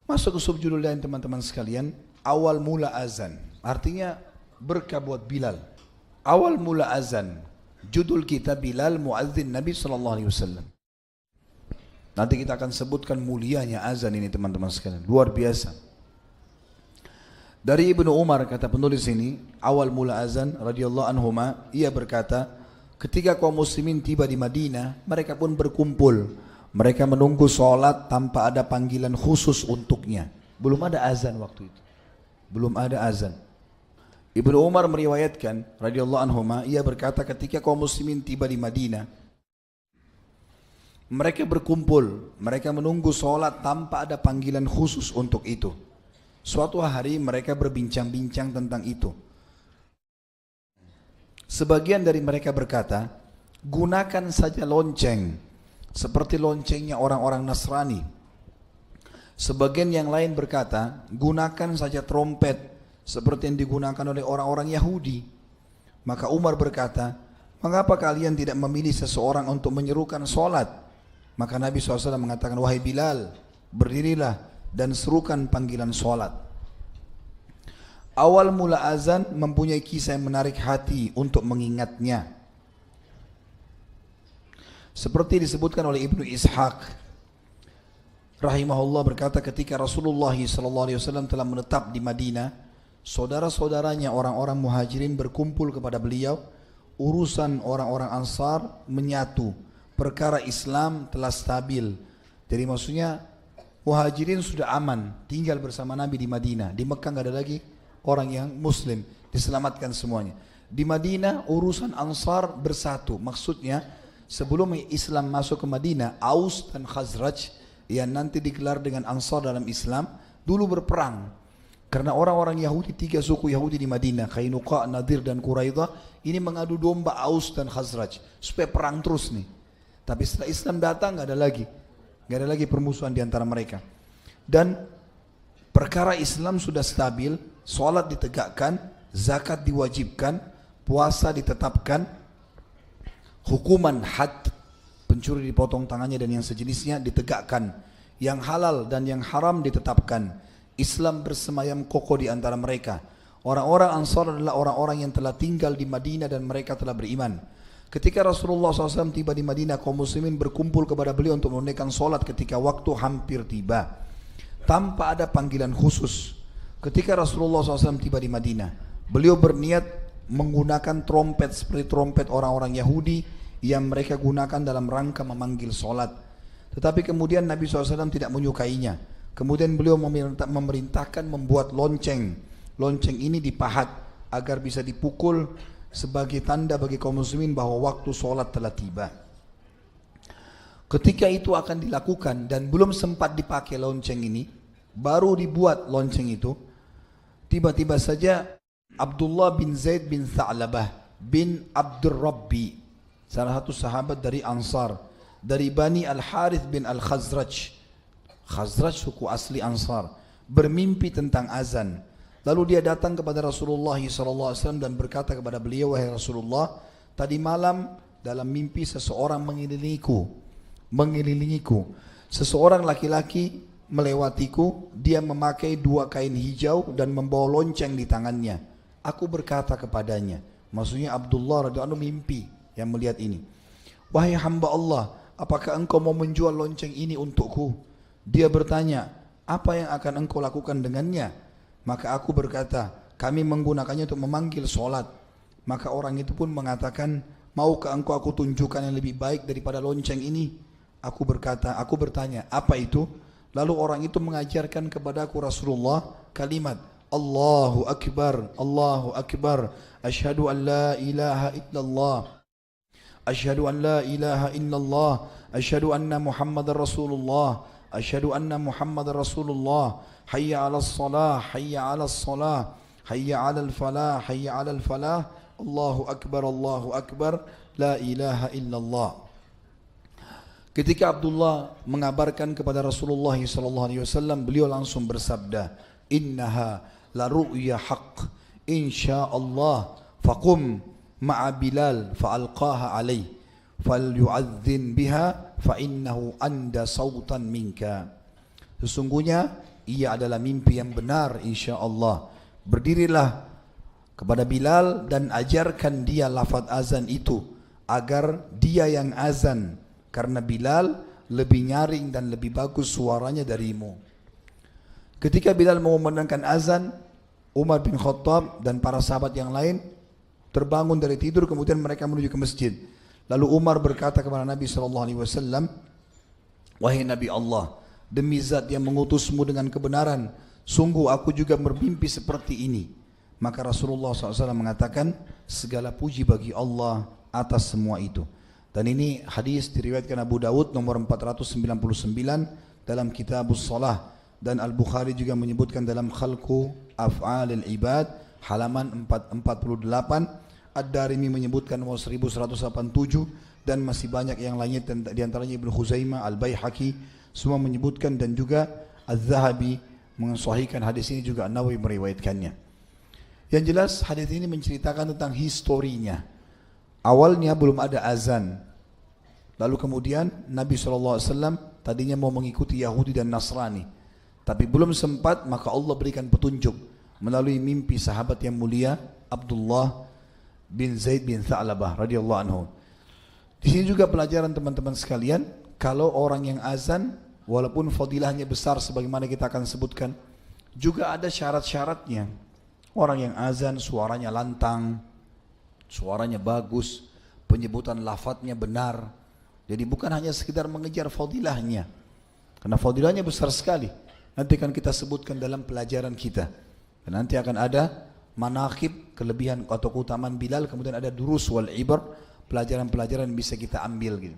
Masuk ke subjudul lain teman-teman sekalian, awal mula azan. Artinya berkah buat Bilal. Awal mula azan. Judul kita Bilal Muazzin Nabi SAW. Nanti kita akan sebutkan mulianya azan ini teman-teman sekalian. Luar biasa. Dari Ibnu Umar kata penulis ini, awal mula azan radhiyallahu anhuma, ia berkata, ketika kaum muslimin tiba di Madinah, mereka pun berkumpul. Mereka menunggu sholat tanpa ada panggilan khusus untuknya. Belum ada azan waktu itu. Belum ada azan. Ibnu Umar meriwayatkan radhiyallahu anhuma, ia berkata ketika kaum muslimin tiba di Madinah, mereka berkumpul, mereka menunggu sholat tanpa ada panggilan khusus untuk itu. Suatu hari mereka berbincang-bincang tentang itu. Sebagian dari mereka berkata, gunakan saja lonceng seperti loncengnya orang-orang Nasrani. Sebagian yang lain berkata, gunakan saja trompet seperti yang digunakan oleh orang-orang Yahudi. Maka Umar berkata, mengapa kalian tidak memilih seseorang untuk menyerukan sholat? Maka Nabi SAW mengatakan, wahai Bilal, berdirilah dan serukan panggilan sholat. Awal mula azan mempunyai kisah yang menarik hati untuk mengingatnya. Seperti disebutkan oleh Ibnu Ishaq rahimahullah berkata, ketika Rasulullah SAW telah menetap di Madinah, saudara-saudaranya orang-orang muhajirin berkumpul kepada beliau. Urusan orang-orang Ansar menyatu, perkara Islam telah stabil. Jadi maksudnya muhajirin sudah aman, tinggal bersama Nabi di Madinah. Di Mekah nggak ada lagi orang yang muslim, diselamatkan semuanya. Di Madinah urusan Ansar bersatu. Maksudnya sebelum Islam masuk ke Madinah, Aus dan Khazraj yang nanti digelar dengan Ansar dalam Islam dulu berperang. Karena orang-orang Yahudi, 3 suku Yahudi di Madinah, Qainuqa, Nadir dan Quraidah, ini mengadu domba Aus dan Khazraj supaya perang terus nih. Tapi setelah Islam datang nggak ada lagi permusuhan di antara mereka. Dan perkara Islam sudah stabil, sholat ditegakkan, zakat diwajibkan, puasa ditetapkan, hukuman had, pencuri dipotong tangannya dan yang sejenisnya ditegakkan, yang halal dan yang haram ditetapkan. Islam bersemayam kokoh di antara mereka. Orang-orang Ansar adalah orang-orang yang telah tinggal di Madinah dan mereka telah beriman. Ketika Rasulullah SAW tiba di Madinah, kaum muslimin berkumpul kepada beliau untuk menunaikan sholat ketika waktu hampir tiba, tanpa ada panggilan khusus. Ketika Rasulullah SAW tiba di Madinah, beliau berniat menggunakan trompet seperti trompet orang-orang Yahudi yang mereka gunakan dalam rangka memanggil sholat. Tetapi kemudian Nabi SAW tidak menyukainya. Kemudian beliau memerintahkan membuat lonceng. Lonceng ini dipahat agar bisa dipukul sebagai tanda bagi kaum muslimin bahwa waktu sholat telah tiba. Ketika itu akan dilakukan dan belum sempat dipakai lonceng ini, baru dibuat lonceng itu, tiba-tiba saja Abdullah bin Zaid bin Tha'labah bin Abdul Rabbi, salah satu sahabat dari Ansar, dari Bani Al-Harith bin Al-Khazraj, Khazraj suku asli Ansar, bermimpi tentang azan. Lalu dia datang kepada Rasulullah SAW dan berkata kepada beliau, wahai Rasulullah, tadi malam dalam mimpi seseorang mengelilingiku. Seseorang laki-laki melewatiku, dia memakai 2 kain hijau dan membawa lonceng di tangannya. Aku berkata kepadanya, maksudnya Abdullah radhiyallahu anhu mimpi yang melihat ini, wahai hamba Allah, apakah engkau mau menjual lonceng ini untukku? Dia bertanya, apa yang akan engkau lakukan dengannya? Maka aku berkata, kami menggunakannya untuk memanggil sholat. Maka orang itu pun mengatakan, maukah engkau aku tunjukkan yang lebih baik daripada lonceng ini? Aku bertanya, apa itu? Lalu orang itu mengajarkan kepadaku Rasulullah kalimat, Allahu Akbar, Allahu Akbar, Ashhadu an la ilaha illallah, Ashhadu an la ilaha illallah, Ashhadu anna Muhammadar Rasulullah, Ashhadu anna Muhammadar Rasulullah, Hayya 'alas salah, hayya 'alas salah, hayya 'alal falah, hayya 'alal falah, Allahu Akbar, la ilaha illallah. Ketika Abdullah mengabarkan kepada Rasulullah SAW, beliau langsung bersabda, innaha la ru'ya haqq, insyaallah faqum ma'a Bilal fa'alqaha alaih falyu'adzin biha fa innahu anda sautan minka. Sesungguhnya ia adalah mimpi yang benar insyaallah. Berdirilah kepada Bilal dan ajarkan dia lafaz azan itu agar dia yang azan, karena Bilal lebih nyaring dan lebih bagus suaranya darimu. Ketika Bilal mengumandangkan azan, Umar bin Khattab dan para sahabat yang lain terbangun dari tidur, kemudian mereka menuju ke masjid. Lalu Umar berkata kepada Nabi SAW, wahai Nabi Allah, demi zat yang mengutusmu dengan kebenaran, sungguh aku juga bermimpi seperti ini. Maka Rasulullah SAW mengatakan, segala puji bagi Allah atas semua itu. Dan ini hadis diriwayatkan Abu Dawud nomor 499 dalam Kitabus Shalah, dan Al-Bukhari juga menyebutkan dalam Khalqu Af'alil Ibad halaman 448. Ad-Darimi menyebutkan nomor 1187, dan masih banyak yang lainnya, di antaranya Ibnu Khuzaimah, Al-Baihaqi semua menyebutkan, dan juga Az-Zahabi mensahihkan hadis ini, juga An-Nawawi meriwayatkannya. Yang jelas hadis ini menceritakan tentang historinya. Awalnya belum ada azan. Lalu kemudian Nabi SAW tadinya mau mengikuti Yahudi dan Nasrani, tapi belum sempat, maka Allah berikan petunjuk melalui mimpi sahabat yang mulia Abdullah bin Zaid bin Tha'labah radhiyallahu anhu. Di sini juga pelajaran teman-teman sekalian, kalau orang yang azan walaupun fadilahnya besar sebagaimana kita akan sebutkan, juga ada syarat-syaratnya. Orang yang azan suaranya lantang, suaranya bagus, penyebutan lafadznya benar. Jadi bukan hanya sekedar mengejar fadilahnya, karena fadilahnya besar sekali. Nanti akan kita sebutkan dalam pelajaran kita. Dan nanti akan ada manaqib, kelebihan atau keutamaan Bilal, kemudian ada durus wal ibar, pelajaran-pelajaran bisa kita ambil gitu.